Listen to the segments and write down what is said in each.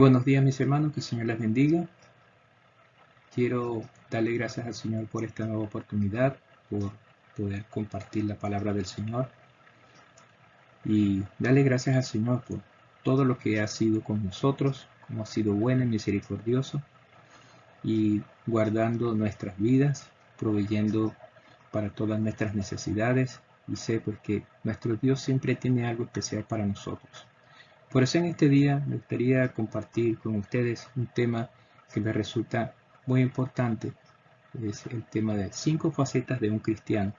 Buenos días mis hermanos, que el Señor les bendiga. Quiero darle gracias al Señor por esta nueva oportunidad, por poder compartir la palabra del Señor y darle gracias al Señor por todo lo que ha sido con nosotros, como ha sido bueno y misericordioso y guardando nuestras vidas, proveyendo para todas nuestras necesidades, y sé pues que nuestro Dios siempre tiene algo especial para nosotros. Por eso en este día me gustaría compartir con ustedes un tema que me resulta muy importante. Es el tema de 5 facetas de un cristiano,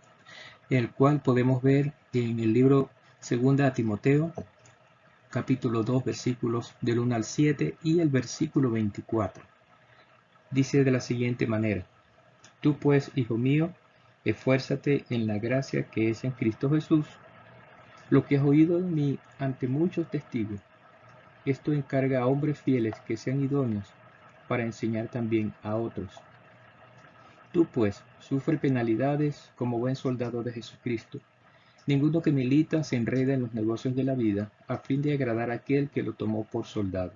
el cual podemos ver en el libro 2 Timoteo, capítulo 2, versículos del 1 al 7 y el versículo 24. Dice de la siguiente manera: Tú pues, hijo mío, esfuérzate en la gracia que es en Cristo Jesús. Lo que has oído de mí ante muchos testigos, esto encarga a hombres fieles que sean idóneos para enseñar también a otros. Tú pues, sufre penalidades como buen soldado de Jesucristo. Ninguno que milita se enreda en los negocios de la vida a fin de agradar a aquel que lo tomó por soldado.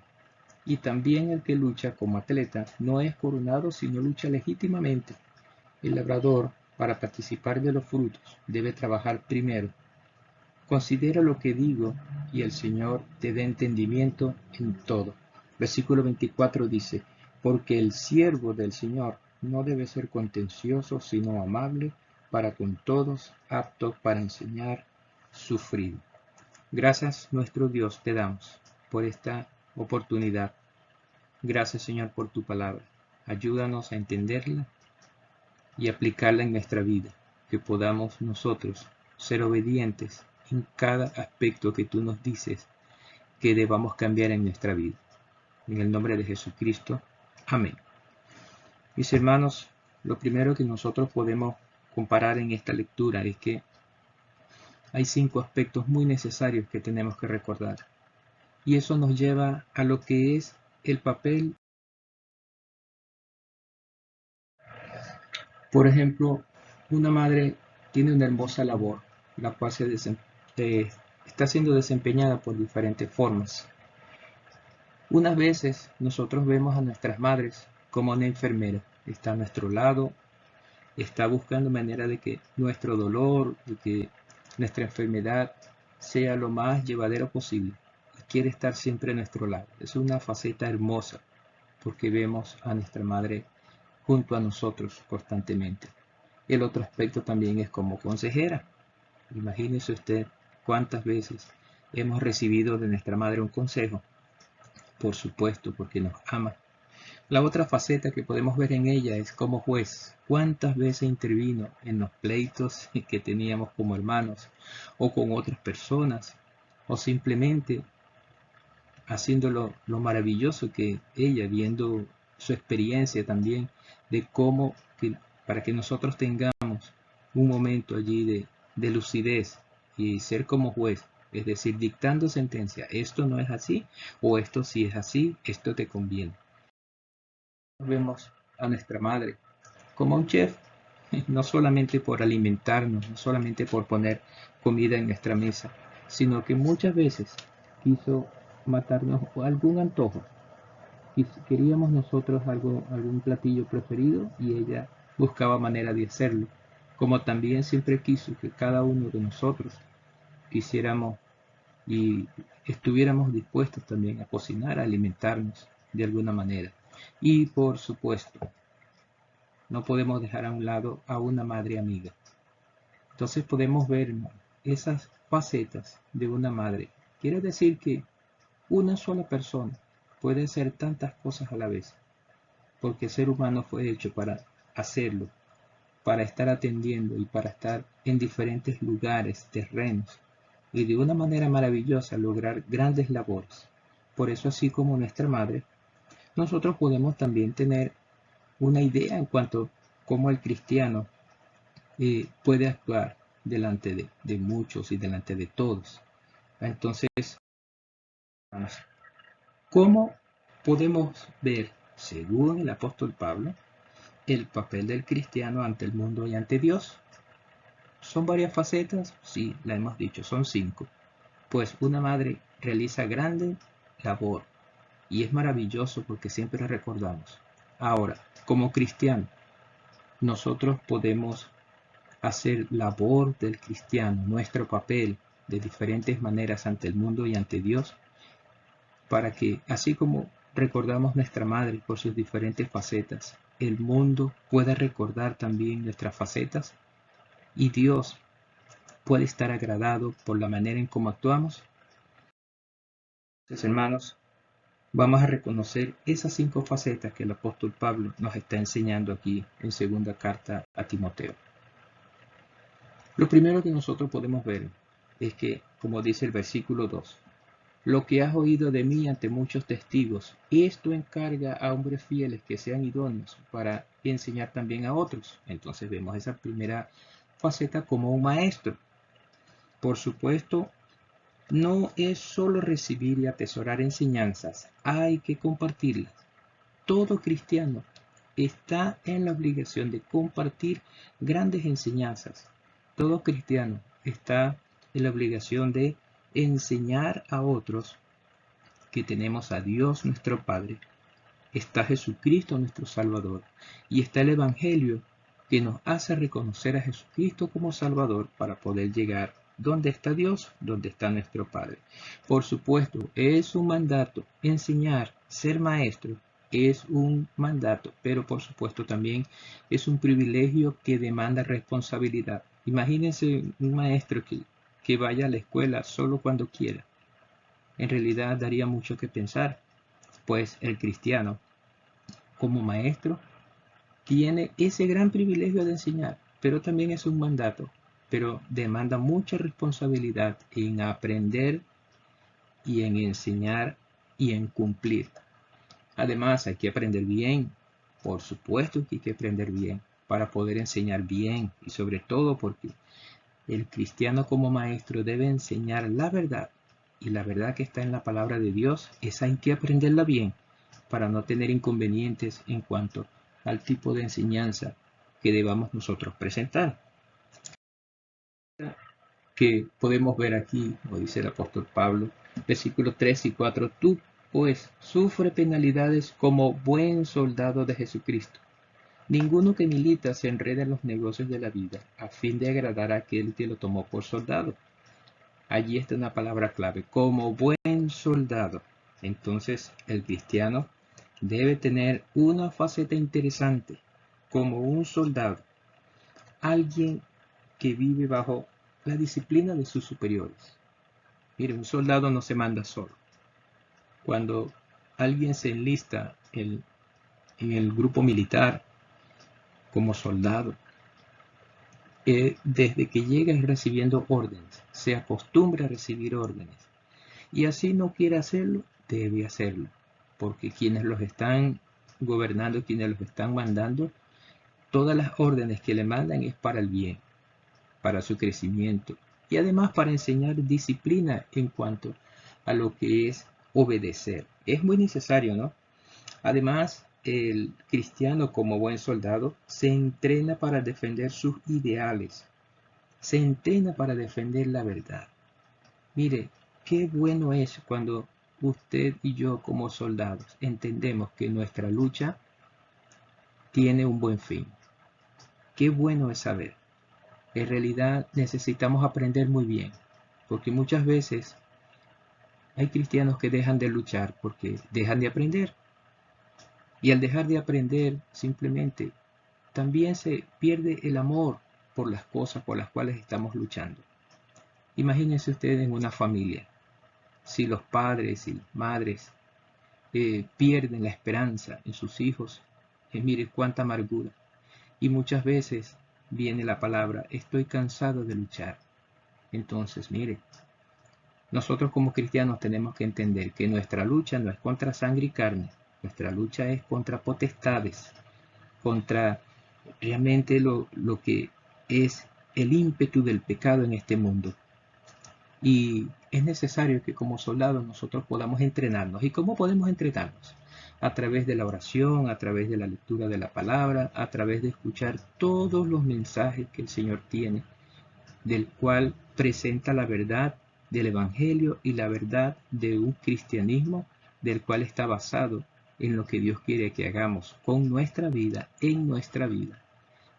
Y también el que lucha como atleta no es coronado sino lucha legítimamente. El labrador, para participar de los frutos, debe trabajar primero. Considera lo que digo y el Señor te dé entendimiento en todo. Versículo 24 dice: Porque el siervo del Señor no debe ser contencioso, sino amable para con todos, apto para enseñar, sufrido. Gracias, nuestro Dios, te damos por esta oportunidad. Gracias, Señor, por tu palabra. Ayúdanos a entenderla y aplicarla en nuestra vida, que podamos nosotros ser obedientes en cada aspecto que tú nos dices que debamos cambiar en nuestra vida. En el nombre de Jesucristo. Amén. Mis hermanos, lo primero que nosotros podemos comparar en esta lectura es que hay 5 aspectos muy necesarios que tenemos que recordar. Y eso nos lleva a lo que es el papel. Por ejemplo, una madre tiene una hermosa labor, la cual está siendo desempeñada por diferentes formas. Unas veces nosotros vemos a nuestras madres como una enfermera, está a nuestro lado, está buscando manera de que nuestro dolor, de que nuestra enfermedad sea lo más llevadero posible y quiere estar siempre a nuestro lado. Es una faceta hermosa porque vemos a nuestra madre junto a nosotros constantemente. El otro aspecto también es como consejera. Imagínese usted cuántas veces hemos recibido de nuestra madre un consejo, por supuesto, porque nos ama. La otra faceta que podemos ver en ella es como juez. ¿Cuántas veces intervino en los pleitos que teníamos como hermanos o con otras personas? O simplemente haciéndolo lo maravilloso que ella, viendo su experiencia también de cómo, para que nosotros tengamos un momento allí de lucidez y ser como juez, es decir, dictando sentencia, esto no es así o esto sí es así, esto te conviene. Vemos a nuestra madre como un chef, no solamente por alimentarnos, no solamente por poner comida en nuestra mesa, sino que muchas veces quiso matarnos algún antojo. Y si queríamos nosotros algún platillo preferido y ella buscaba manera de hacerlo, como también siempre quiso que cada uno de nosotros quisiéramos y estuviéramos dispuestos también a cocinar, a alimentarnos de alguna manera. Y por supuesto, no podemos dejar a un lado a una madre amiga. Entonces podemos ver esas facetas de una madre. Quiere decir que una sola persona puede hacer tantas cosas a la vez, porque el ser humano fue hecho para hacerlo, para estar atendiendo y para estar en diferentes lugares, terrenos, y de una manera maravillosa lograr grandes labores. Por eso, así como nuestra madre, nosotros podemos también tener una idea en cuanto a cómo el cristiano puede actuar delante de muchos y delante de todos. Entonces, ¿cómo podemos ver, según el apóstol Pablo, el papel del cristiano ante el mundo y ante Dios? ¿Son varias facetas? Sí, la hemos dicho, son 5. Pues una madre realiza grande labor y es maravilloso porque siempre recordamos. Ahora, como cristianos, nosotros podemos hacer labor del cristiano, nuestro papel, de diferentes maneras ante el mundo y ante Dios, para que, así como recordamos nuestra madre por sus diferentes facetas, el mundo pueda recordar también nuestras facetas y Dios puede estar agradado por la manera en cómo actuamos. Entonces, hermanos, vamos a reconocer esas 5 facetas que el apóstol Pablo nos está enseñando aquí en segunda carta a Timoteo. Lo primero que nosotros podemos ver es que, como dice el versículo 2, lo que has oído de mí ante muchos testigos, esto encarga a hombres fieles que sean idóneos para enseñar también a otros. Entonces vemos esa primera faceta como un maestro. Por supuesto, no es solo recibir y atesorar enseñanzas, hay que compartirlas. Todo cristiano está en la obligación de compartir grandes enseñanzas. Todo cristiano está en la obligación de enseñar a otros que tenemos a Dios nuestro Padre, está Jesucristo nuestro Salvador y está el Evangelio que nos hace reconocer a Jesucristo como Salvador para poder llegar donde está Dios, donde está nuestro Padre. Por supuesto, es un mandato enseñar, ser maestro, es un mandato, pero por supuesto también es un privilegio que demanda responsabilidad. Imagínense un maestro que vaya a la escuela solo cuando quiera. En realidad daría mucho que pensar, pues el cristiano, como maestro, tiene ese gran privilegio de enseñar, pero también es un mandato, pero demanda mucha responsabilidad en aprender y en enseñar y en cumplir. Además, hay que aprender bien, por supuesto que hay que aprender bien, para poder enseñar bien y sobre todo porque el cristiano como maestro debe enseñar la verdad y la verdad que está en la palabra de Dios, esa hay que aprenderla bien para no tener inconvenientes en cuanto al tipo de enseñanza que debamos nosotros presentar. Que podemos ver aquí, como dice el apóstol Pablo, versículos 3 y 4, tú pues sufre penalidades como buen soldado de Jesucristo. Ninguno que milita se enreda en los negocios de la vida a fin de agradar a aquel que lo tomó por soldado. Allí está una palabra clave, como buen soldado. Entonces el cristiano debe tener una faceta interesante, como un soldado, alguien que vive bajo la disciplina de sus superiores. Mire, un soldado no se manda solo. Cuando alguien se enlista en el grupo militar como soldado, desde que llega es recibiendo órdenes, se acostumbra a recibir órdenes. Y así no quiere hacerlo, debe hacerlo. Porque quienes los están gobernando, quienes los están mandando, todas las órdenes que le mandan es para el bien, para su crecimiento y además para enseñar disciplina en cuanto a lo que es obedecer. Es muy necesario, ¿no? Además, el cristiano como buen soldado se entrena para defender sus ideales, se entrena para defender la verdad. Mire, qué bueno es cuando usted y yo como soldados entendemos que nuestra lucha tiene un buen fin. Qué bueno es saber. En realidad necesitamos aprender muy bien, porque muchas veces hay cristianos que dejan de luchar porque dejan de aprender. Y al dejar de aprender, simplemente también se pierde el amor por las cosas por las cuales estamos luchando. Imagínense ustedes en una familia, si los padres y madres pierden la esperanza en sus hijos, mire cuánta amargura. Y muchas veces viene la palabra, estoy cansado de luchar. Entonces, mire, nosotros como cristianos tenemos que entender que nuestra lucha no es contra sangre y carne, nuestra lucha es contra potestades, contra realmente lo que es el ímpetu del pecado en este mundo. Y es necesario que como soldados nosotros podamos entrenarnos. ¿Y cómo podemos entrenarnos? A través de la oración, a través de la lectura de la palabra, a través de escuchar todos los mensajes que el Señor tiene, del cual presenta la verdad del Evangelio y la verdad de un cristianismo del cual está basado en lo que Dios quiere que hagamos con nuestra vida, en nuestra vida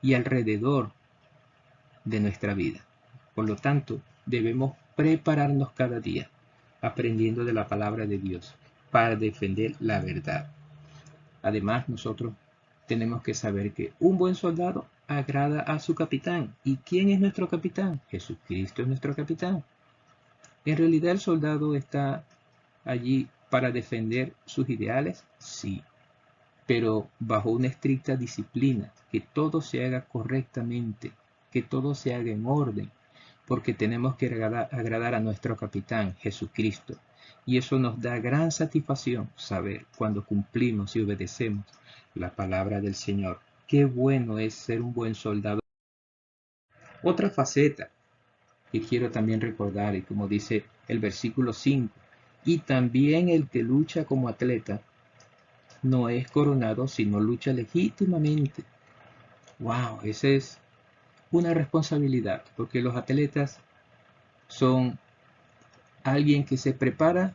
y alrededor de nuestra vida. Por lo tanto, debemos prepararnos cada día aprendiendo de la palabra de Dios para defender la verdad. Además, nosotros tenemos que saber que un buen soldado agrada a su capitán. ¿Y quién es nuestro capitán? Jesucristo es nuestro capitán. ¿En realidad el soldado está allí para defender sus ideales? Sí, pero bajo una estricta disciplina, que todo se haga correctamente, que todo se haga en orden, porque tenemos que agradar a nuestro capitán, Jesucristo. Y eso nos da gran satisfacción saber cuando cumplimos y obedecemos la palabra del Señor. Qué bueno es ser un buen soldado. Otra faceta que quiero también recordar, y como dice el versículo 5, y también el que lucha como atleta no es coronado, sino lucha legítimamente. Wow, esa es una responsabilidad, porque los atletas son alguien que se prepara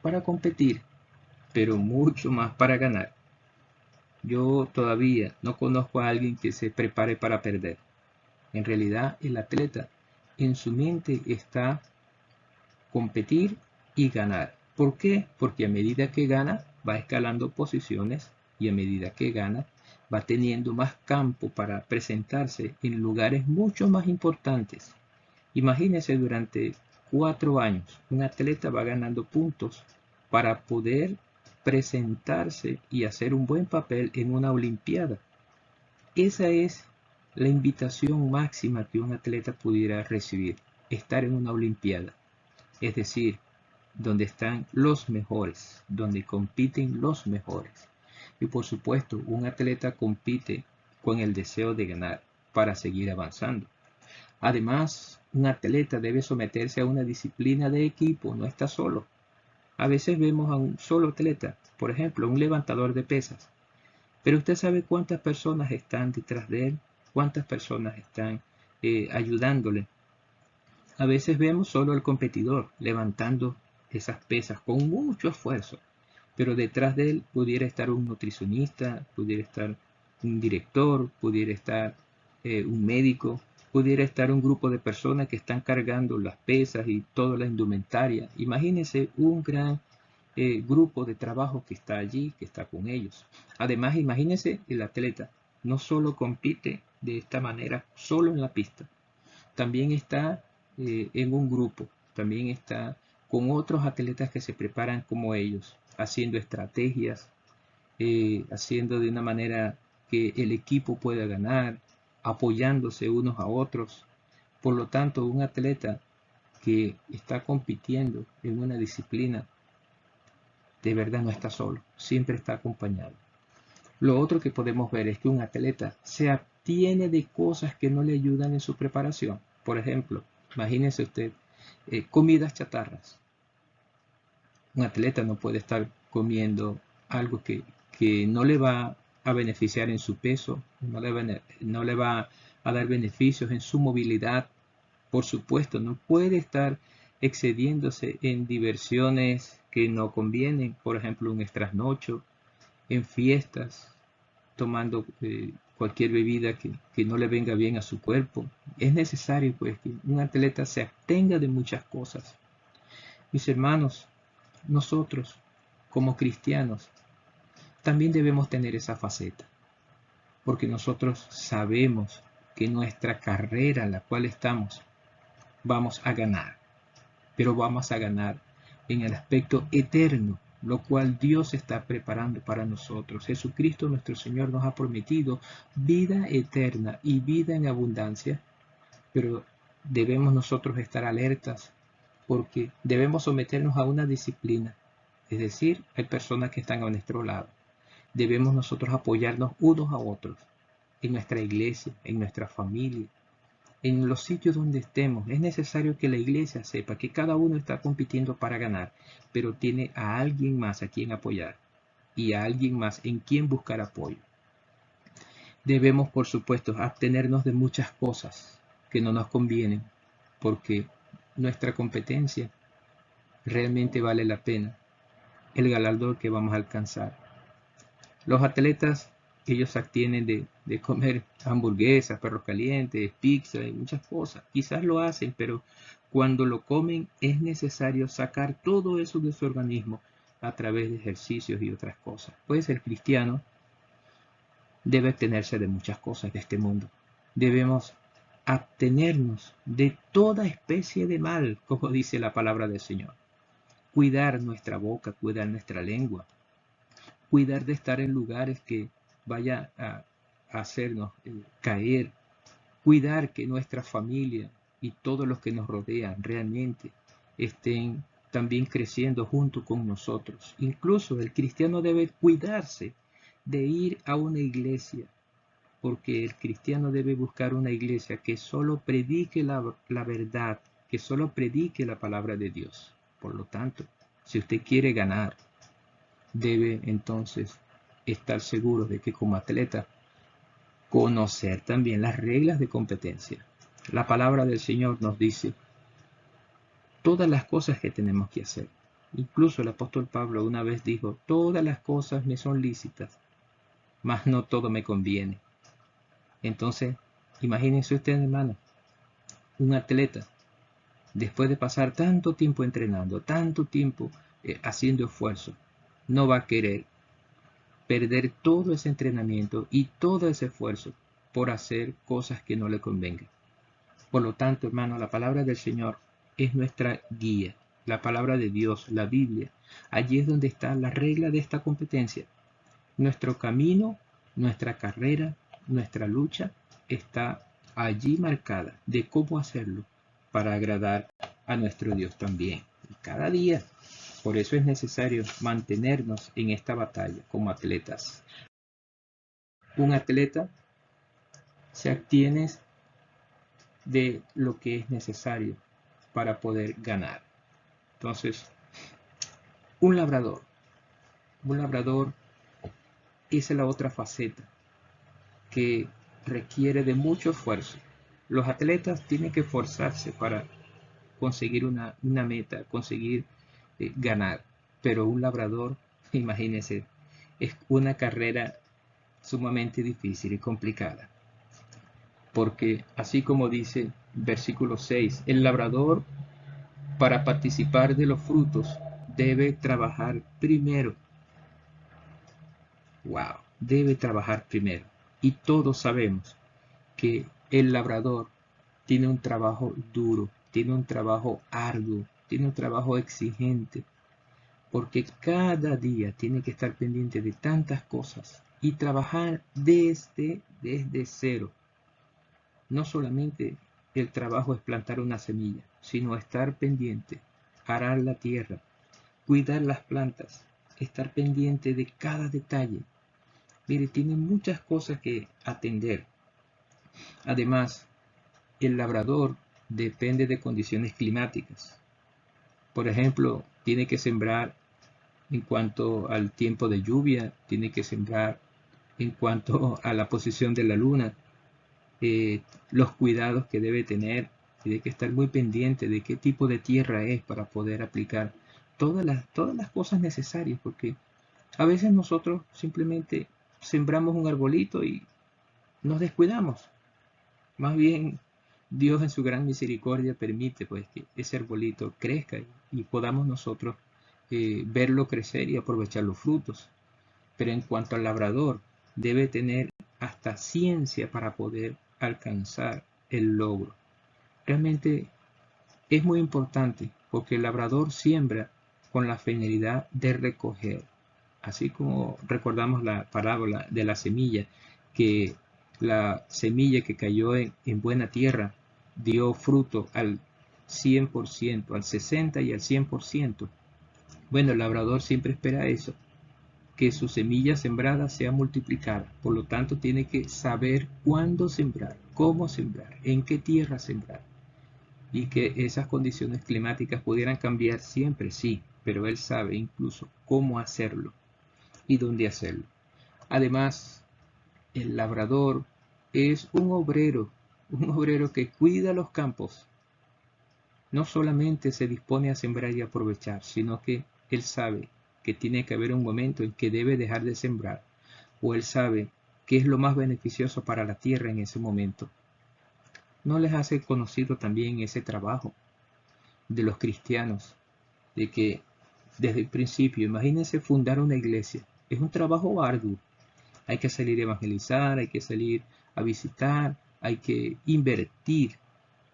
para competir, pero mucho más para ganar. Yo todavía no conozco a alguien que se prepare para perder. En realidad, el atleta en su mente está competir y ganar. ¿Por qué? Porque a medida que gana, va escalando posiciones y a medida que gana, va teniendo más campo para presentarse en lugares mucho más importantes. Imagínense durante 4 años, un atleta va ganando puntos para poder presentarse y hacer un buen papel en una olimpiada. Esa es la invitación máxima que un atleta pudiera recibir, estar en una olimpiada. Es decir, donde están los mejores, donde compiten los mejores. Y por supuesto, un atleta compite con el deseo de ganar para seguir avanzando. Además, un atleta debe someterse a una disciplina de equipo, no está solo. A veces vemos a un solo atleta, por ejemplo, un levantador de pesas. Pero usted sabe cuántas personas están detrás de él, cuántas personas están ayudándole. A veces vemos solo al competidor levantando esas pesas con mucho esfuerzo, pero detrás de él pudiera estar un nutricionista, pudiera estar un director, pudiera estar un médico, pudiera estar un grupo de personas que están cargando las pesas y toda la indumentaria. Imagínense un gran grupo de trabajo que está allí, que está con ellos. Además, imagínense el atleta, no solo compite de esta manera solo en la pista, también está en un grupo, también está con otros atletas que se preparan como ellos, haciendo estrategias, haciendo de una manera que el equipo pueda ganar, apoyándose unos a otros. Por lo tanto, un atleta que está compitiendo en una disciplina, de verdad no está solo, siempre está acompañado. Lo otro que podemos ver es que un atleta se abstiene de cosas que no le ayudan en su preparación. Por ejemplo, imagínese usted comidas chatarras. Un atleta no puede estar comiendo algo que no le va a beneficiar en su peso, no le va a dar beneficios en su movilidad. Por supuesto, no puede estar excediéndose en diversiones que no convienen, por ejemplo, un trasnocho, en fiestas, tomando cualquier bebida que no le venga bien a su cuerpo. Es necesario pues que un atleta se abstenga de muchas cosas. Mis hermanos, nosotros como cristianos también debemos tener esa faceta, porque nosotros sabemos que nuestra carrera en la cual estamos vamos a ganar, pero vamos a ganar en el aspecto eterno, lo cual Dios está preparando para nosotros. Jesucristo nuestro Señor nos ha prometido vida eterna y vida en abundancia, pero debemos nosotros estar alertas porque debemos someternos a una disciplina, es decir, hay personas que están a nuestro lado. Debemos nosotros apoyarnos unos a otros en nuestra iglesia, en nuestra familia, en los sitios donde estemos. Es necesario que la iglesia sepa que cada uno está compitiendo para ganar, pero tiene a alguien más a quien apoyar y a alguien más en quien buscar apoyo. Debemos, por supuesto, abstenernos de muchas cosas que no nos convienen, porque nuestra competencia realmente vale la pena. el galardón que vamos a alcanzar. Los atletas, ellos se abstienen de comer hamburguesas, perros calientes, pizza y muchas cosas. Quizás lo hacen, pero cuando lo comen es necesario sacar todo eso de su organismo a través de ejercicios y otras cosas. Pues el cristiano debe abstenerse de muchas cosas de este mundo. Debemos abstenernos de toda especie de mal, como dice la palabra del Señor. Cuidar nuestra boca, cuidar nuestra lengua, cuidar de estar en lugares que vaya a hacernos caer, cuidar que nuestra familia y todos los que nos rodean realmente estén también creciendo junto con nosotros. Incluso el cristiano debe cuidarse de ir a una iglesia, porque el cristiano debe buscar una iglesia que solo predique la verdad, que solo predique la palabra de Dios. Por lo tanto, si usted quiere ganar, debe entonces estar seguro de que como atleta conocer también las reglas de competencia. La palabra del Señor nos dice todas las cosas que tenemos que hacer. Incluso el apóstol Pablo una vez dijo, todas las cosas me son lícitas, mas no todo me conviene. Entonces, imagínense ustedes, hermano, un atleta, después de pasar tanto tiempo entrenando, tanto tiempo haciendo esfuerzo, no va a querer perder todo ese entrenamiento y todo ese esfuerzo por hacer cosas que no le convengan. Por lo tanto, hermano, la palabra del Señor es nuestra guía. La palabra de Dios, la Biblia, allí es donde está la regla de esta competencia. Nuestro camino, nuestra carrera, nuestra lucha está allí marcada de cómo hacerlo para agradar a nuestro Dios también. Y cada día. Por eso es necesario mantenernos en esta batalla como atletas. Un atleta se abstiene de lo que es necesario para poder ganar. Entonces, un labrador es la otra faceta que requiere de mucho esfuerzo. Los atletas tienen que esforzarse para conseguir una meta, conseguir ganar, pero un labrador, imagínense, es una carrera sumamente difícil y complicada, porque así como dice versículo 6, el labrador para participar de los frutos debe trabajar primero. Wow, debe trabajar primero. Y todos sabemos que el labrador tiene un trabajo duro, tiene un trabajo arduo, tiene un trabajo exigente, porque cada día tiene que estar pendiente de tantas cosas y trabajar desde cero. No solamente el trabajo es plantar una semilla, sino estar pendiente, arar la tierra, cuidar las plantas, estar pendiente de cada detalle. Mire, tiene muchas cosas que atender. Además, el labrador depende de condiciones climáticas. Por ejemplo, tiene que sembrar en cuanto al tiempo de lluvia, tiene que sembrar en cuanto a la posición de la luna, los cuidados que debe tener, tiene que estar muy pendiente de qué tipo de tierra es para poder aplicar todas las cosas necesarias, porque a veces nosotros simplemente sembramos un arbolito y nos descuidamos. Más bien, Dios en su gran misericordia permite pues que ese arbolito crezca y podamos nosotros verlo crecer y aprovechar los frutos. Pero en cuanto al labrador, debe tener hasta ciencia para poder alcanzar el logro. Realmente es muy importante porque el labrador siembra con la finalidad de recoger. Así como recordamos la parábola de la semilla, que la semilla que cayó en buena tierra dio fruto al 100%, al 60% y al 100%. Bueno, el labrador siempre espera eso, que su semilla sembrada sea multiplicada. Por lo tanto, tiene que saber cuándo sembrar, cómo sembrar, en qué tierra sembrar. Y que esas condiciones climáticas pudieran cambiar siempre, sí, pero él sabe incluso cómo hacerlo y dónde hacerlo. Además, el labrador es un obrero que cuida los campos. No solamente se dispone a sembrar y aprovechar, sino que él sabe que tiene que haber un momento en que debe dejar de sembrar, o él sabe qué es lo más beneficioso para la tierra en ese momento. ¿No les hace conocido también ese trabajo de los cristianos? De que desde el principio, imagínense fundar una iglesia. Es un trabajo arduo. Hay que salir a evangelizar, hay que salir a visitar, hay que invertir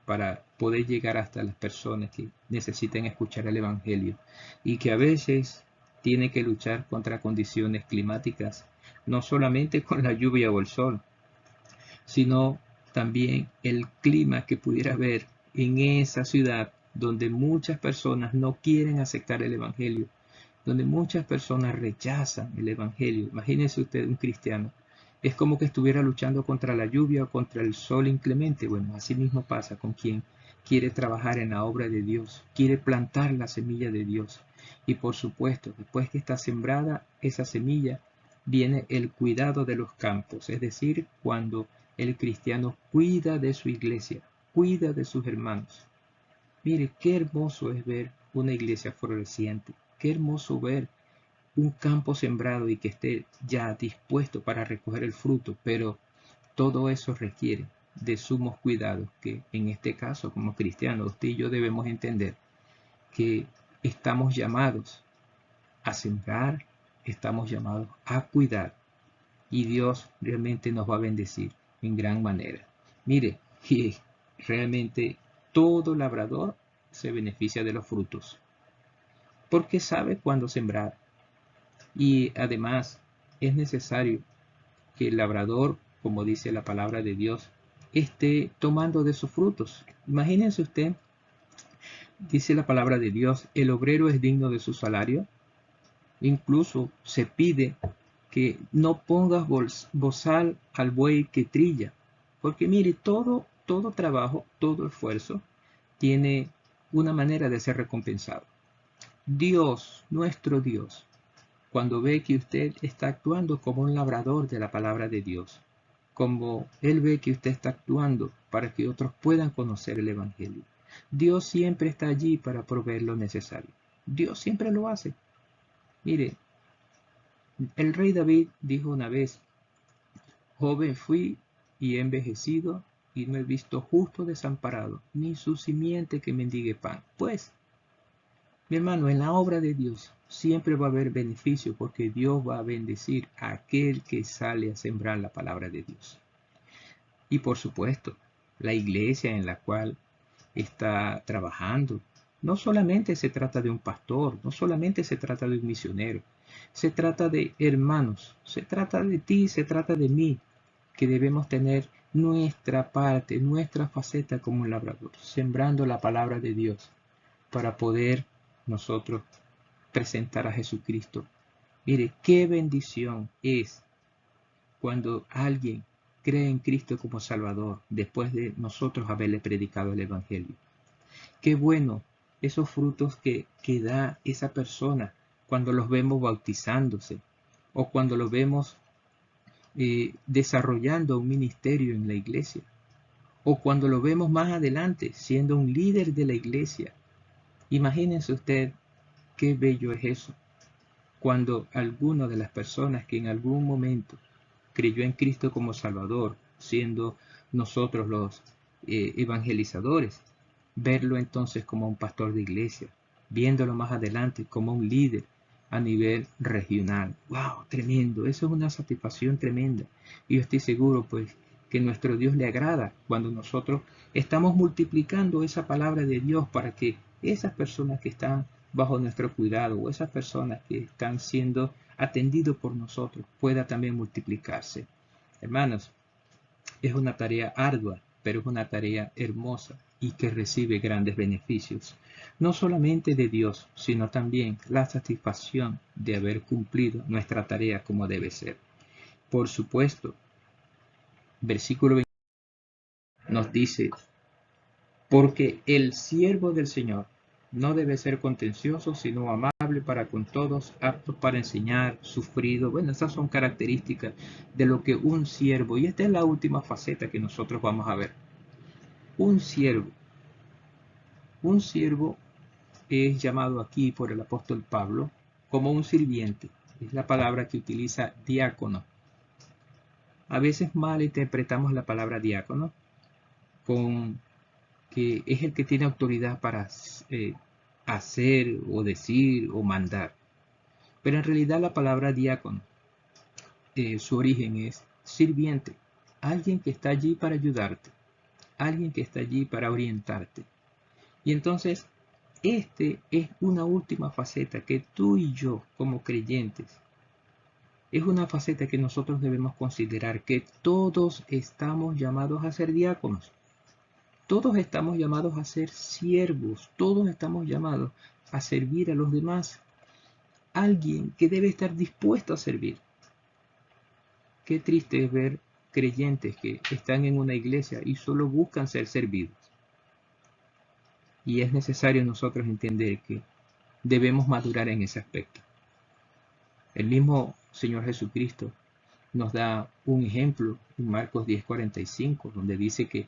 para poder llegar hasta las personas que necesitan escuchar el Evangelio y que a veces tiene que luchar contra condiciones climáticas, no solamente con la lluvia o el sol, sino también el clima que pudiera haber en esa ciudad donde muchas personas no quieren aceptar el Evangelio, donde muchas personas rechazan el Evangelio. Imagínese usted un cristiano. Es como que estuviera luchando contra la lluvia o contra el sol inclemente. Bueno, así mismo pasa con quien quiere trabajar en la obra de Dios, quiere plantar la semilla de Dios. Y por supuesto, después que está sembrada esa semilla, viene el cuidado de los campos, es decir, cuando el cristiano cuida de su iglesia, cuida de sus hermanos. Mire, qué hermoso es ver una iglesia floreciente, qué hermoso ver un campo sembrado y que esté ya dispuesto para recoger el fruto, pero todo eso requiere de sumos cuidados que en este caso como cristianos usted y yo debemos entender que estamos llamados a sembrar, estamos llamados a cuidar y Dios realmente nos va a bendecir en gran manera. Mire, que realmente todo labrador se beneficia de los frutos porque sabe cuándo sembrar. Y además es necesario que el labrador, como dice la palabra de Dios, esté tomando de sus frutos. Imagínense usted, dice la palabra de Dios, el obrero es digno de su salario. Incluso se pide que no pongas bozal al buey que trilla. Porque mire, todo trabajo, todo esfuerzo tiene una manera de ser recompensado. Dios, nuestro Dios, cuando ve que usted está actuando como un labrador de la palabra de Dios, como Él ve que usted está actuando para que otros puedan conocer el Evangelio. Dios siempre está allí para proveer lo necesario. Dios siempre lo hace. Mire, el rey David dijo una vez, joven fui y he envejecido y no he visto justo desamparado, ni su simiente que mendigue pan. Pues, mi hermano, en la obra de Dios siempre va a haber beneficio porque Dios va a bendecir a aquel que sale a sembrar la palabra de Dios. Y por supuesto, la iglesia en la cual está trabajando, no solamente se trata de un pastor, no solamente se trata de un misionero, se trata de hermanos, se trata de ti, se trata de mí, que debemos tener nuestra parte, nuestra faceta como un labrador, sembrando la palabra de Dios para poder nosotros presentar a Jesucristo. Mire, qué bendición es cuando alguien cree en Cristo como Salvador después de nosotros haberle predicado el Evangelio. Qué bueno esos frutos que da esa persona cuando los vemos bautizándose o cuando los vemos desarrollando un ministerio en la iglesia o cuando lo vemos más adelante siendo un líder de la iglesia. Imagínense usted qué bello es eso, cuando alguna de las personas que en algún momento creyó en Cristo como Salvador, siendo nosotros los evangelizadores, verlo entonces como un pastor de iglesia, viéndolo más adelante como un líder a nivel regional. ¡Wow! Tremendo, eso es una satisfacción tremenda. Y yo estoy seguro pues que nuestro Dios le agrada cuando nosotros estamos multiplicando esa palabra de Dios para que esas personas que están bajo nuestro cuidado o esas personas que están siendo atendidos por nosotros pueda también multiplicarse. Hermanos, es una tarea ardua, pero es una tarea hermosa y que recibe grandes beneficios, no solamente de Dios, sino también la satisfacción de haber cumplido nuestra tarea como debe ser. Por supuesto, versículo 20 nos dice, porque el siervo del Señor no debe ser contencioso, sino amable para con todos, apto para enseñar, sufrido. Bueno, esas son características de lo que un siervo, y esta es la última faceta que nosotros vamos a ver. Un siervo es llamado aquí por el apóstol Pablo como un sirviente. Es la palabra que utiliza diácono. A veces mal interpretamos la palabra diácono con que es el que tiene autoridad para hacer o decir o mandar. Pero en realidad la palabra diácono, su origen es sirviente, alguien que está allí para ayudarte, alguien que está allí para orientarte. Y entonces, este es una última faceta que tú y yo, como creyentes, es una faceta que nosotros debemos considerar, que todos estamos llamados a ser diáconos. Todos estamos llamados a ser siervos, todos estamos llamados a servir a los demás. Alguien que debe estar dispuesto a servir. Qué triste es ver creyentes que están en una iglesia y solo buscan ser servidos. Y es necesario nosotros entender que debemos madurar en ese aspecto. El mismo Señor Jesucristo nos da un ejemplo en Marcos 10:45, donde dice que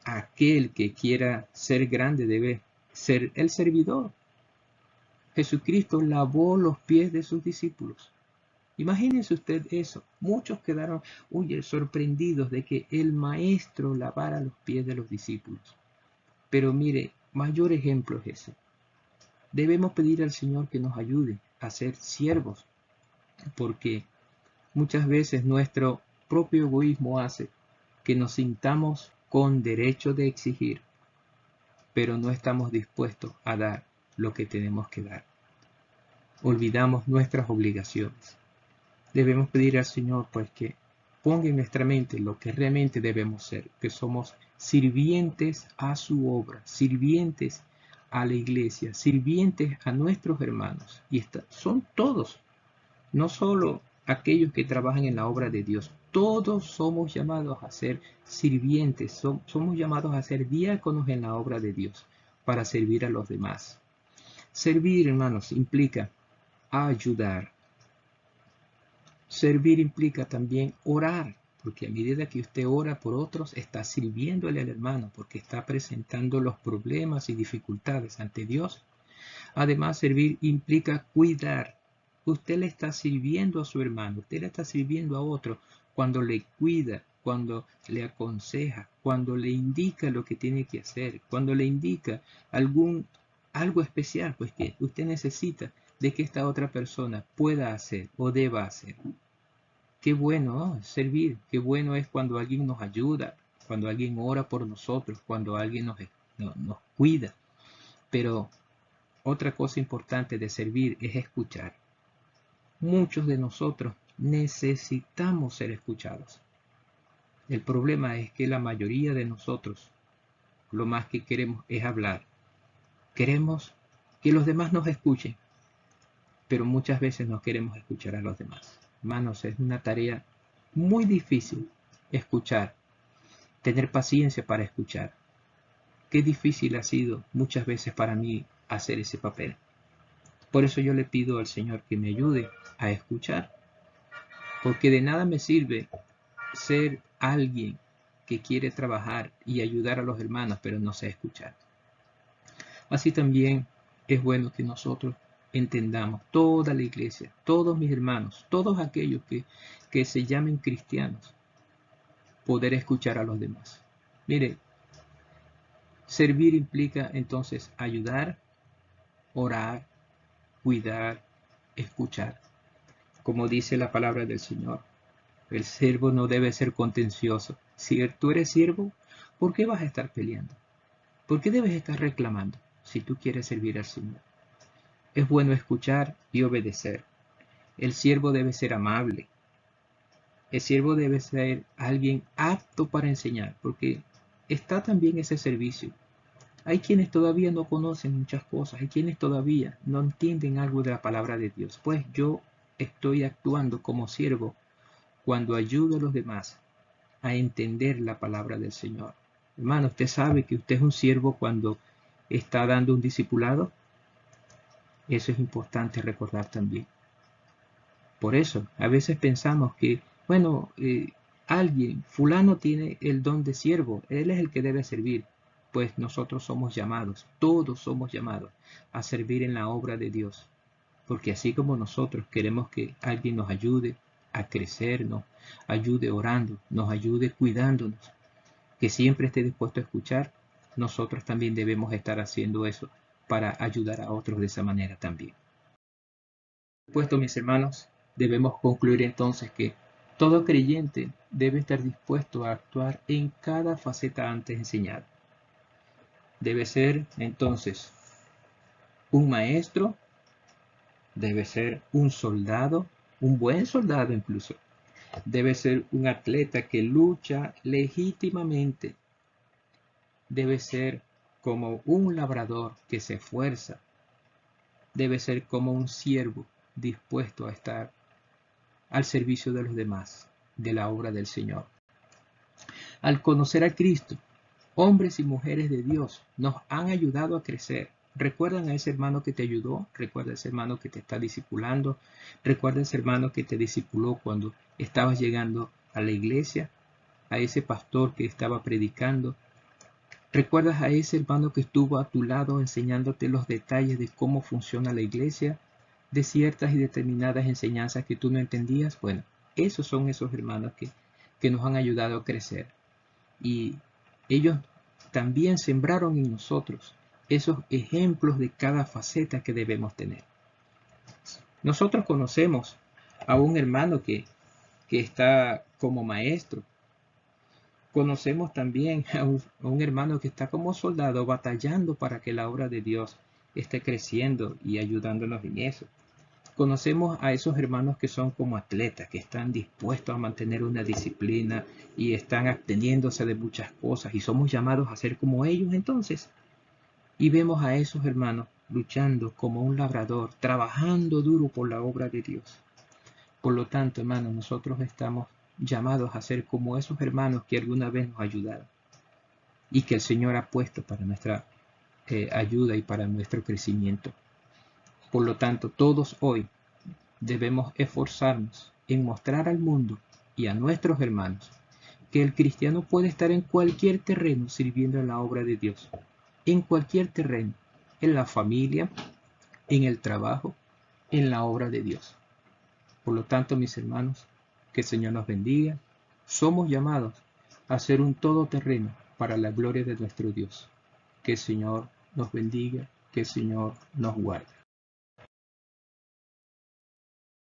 aquel que quiera ser grande debe ser el servidor. Jesucristo lavó los pies de sus discípulos. Imagínense usted eso. Muchos quedaron sorprendidos de que el maestro lavara los pies de los discípulos. Pero mire, mayor ejemplo es ese. Debemos pedir al Señor que nos ayude a ser siervos, porque muchas veces nuestro propio egoísmo hace que nos sintamos con derecho de exigir, pero no estamos dispuestos a dar lo que tenemos que dar. Olvidamos nuestras obligaciones. Debemos pedir al Señor pues que ponga en nuestra mente lo que realmente debemos ser, que somos sirvientes a su obra, sirvientes a la iglesia, sirvientes a nuestros hermanos. Y son todos, no solo aquellos que trabajan en la obra de Dios. Todos somos llamados a ser sirvientes, somos llamados a ser diáconos en la obra de Dios, para servir a los demás. Servir, hermanos, implica ayudar. Servir implica también orar, porque a medida que usted ora por otros, está sirviéndole al hermano, porque está presentando los problemas y dificultades ante Dios. Además, servir implica cuidar. Usted le está sirviendo a su hermano, usted le está sirviendo a otro cuando le cuida, cuando le aconseja, cuando le indica lo que tiene que hacer, cuando le indica algo especial, pues que usted necesita de que esta otra persona pueda hacer o deba hacer. Qué bueno, ¿no? Servir, qué bueno es cuando alguien nos ayuda, cuando alguien ora por nosotros, cuando alguien nos cuida. Pero otra cosa importante de servir es escuchar. Muchos de nosotros necesitamos ser escuchados. El problema es que la mayoría de nosotros lo más que queremos es hablar. Queremos que los demás nos escuchen, pero muchas veces no queremos escuchar a los demás. Hermanos, es una tarea muy difícil escuchar, tener paciencia para escuchar. Qué difícil ha sido muchas veces para mí hacer ese papel. Por eso yo le pido al Señor que me ayude a escuchar, porque de nada me sirve ser alguien que quiere trabajar y ayudar a los hermanos, pero no sé escuchar. Así también es bueno que nosotros entendamos, toda la iglesia, todos mis hermanos, todos aquellos que se llamen cristianos, poder escuchar a los demás. Mire, servir implica entonces ayudar, orar, cuidar, escuchar. Como dice la palabra del Señor, el siervo no debe ser contencioso. Si tú eres siervo, ¿por qué vas a estar peleando? ¿Por qué debes estar reclamando si tú quieres servir al Señor? Es bueno escuchar y obedecer. El siervo debe ser amable. El siervo debe ser alguien apto para enseñar, porque está también ese servicio. Hay quienes todavía no conocen muchas cosas, hay quienes todavía no entienden algo de la palabra de Dios. Pues yo estoy actuando como siervo cuando ayudo a los demás a entender la palabra del Señor. Hermano, ¿usted sabe que usted es un siervo cuando está dando un discipulado? Eso es importante recordar también. Por eso, a veces pensamos que, bueno, alguien, fulano tiene el don de siervo, él es el que debe servir. Pues nosotros somos llamados, todos somos llamados a servir en la obra de Dios. porque así como nosotros queremos que alguien nos ayude a crecer, nos ayude orando, nos ayude cuidándonos, que siempre esté dispuesto a escuchar, nosotros también debemos estar haciendo eso para ayudar a otros de esa manera también. Puesto, mis hermanos, debemos concluir entonces que todo creyente debe estar dispuesto a actuar en cada faceta antes enseñada. Debe ser entonces un maestro, debe ser un soldado, un buen soldado incluso. Debe ser un atleta que lucha legítimamente. Debe ser como un labrador que se esfuerza. Debe ser como un siervo dispuesto a estar al servicio de los demás, de la obra del Señor. Al conocer a Cristo, hombres y mujeres de Dios nos han ayudado a crecer. ¿Recuerdan a ese hermano que te ayudó? ¿Recuerda a ese hermano que te está discipulando? ¿Recuerda a ese hermano que te discipuló cuando estabas llegando a la iglesia? ¿A ese pastor que estaba predicando? ¿Recuerdas a ese hermano que estuvo a tu lado enseñándote los detalles de cómo funciona la iglesia? De ciertas y determinadas enseñanzas que tú no entendías. Bueno, esos son esos hermanos que nos han ayudado a crecer. Y ellos también sembraron en nosotros esos ejemplos de cada faceta que debemos tener. Nosotros conocemos a un hermano que está como maestro. Conocemos también a un hermano que está como soldado batallando para que la obra de Dios esté creciendo y ayudándonos en eso. Conocemos a esos hermanos que son como atletas, que están dispuestos a mantener una disciplina y están absteniéndose de muchas cosas y somos llamados a ser como ellos entonces. Y vemos a esos hermanos luchando como un labrador, trabajando duro por la obra de Dios. Por lo tanto, hermanos, nosotros estamos llamados a ser como esos hermanos que alguna vez nos ayudaron y que el Señor ha puesto para nuestra ayuda y para nuestro crecimiento. Por lo tanto, todos hoy debemos esforzarnos en mostrar al mundo y a nuestros hermanos que el cristiano puede estar en cualquier terreno sirviendo en la obra de Dios. En cualquier terreno, en la familia, en el trabajo, en la obra de Dios. Por lo tanto, mis hermanos, que el Señor nos bendiga. Somos llamados a ser un todoterreno para la gloria de nuestro Dios. Que el Señor nos bendiga, que el Señor nos guarde.